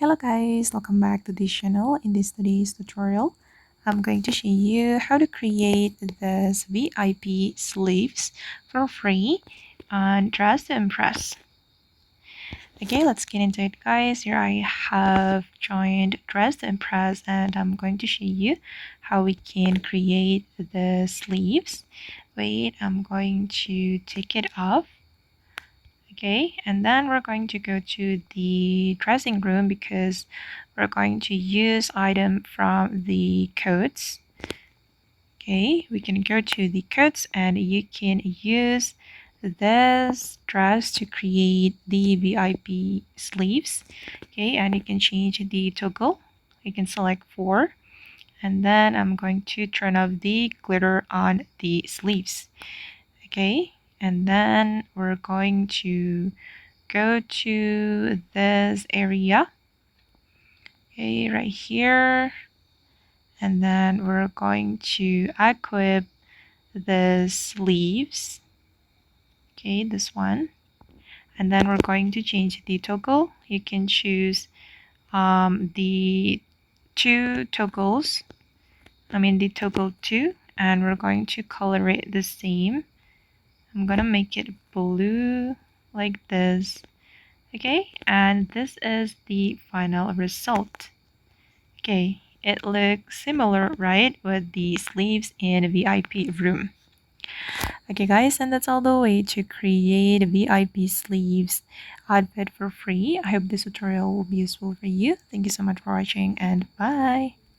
Hello guys, welcome back to this channel. In today's tutorial, I'm going to show you how to create this VIP sleeves for free on Dress to Impress. Okay, let's get into it guys. Here I have joined Dress to Impress and I'm going to show you how we can create the sleeves. Wait, I'm going to take it off. Okay, and then we're going to go to the dressing room because we're going to use item from the coats. Okay, we can go to the coats and you can use this dress to create the VIP sleeves. Okay, and you can change the toggle. You can select 4 and then I'm going to turn off the glitter on the sleeves. Okay, and then we're going to go to this area, okay, right here, and then we're going to equip the sleeves, okay, this one, and then we're going to change the toggle. You can choose the two toggles, the toggle 2, and we're going to color it the same. I'm gonna make it blue like this. Okay, and this is the final result. Okay, it looks similar, right, with the sleeves in a VIP room. Okay guys, and that's all the way to create a VIP sleeves outfit for free. I hope this tutorial will be useful for you. Thank you so much for watching and bye.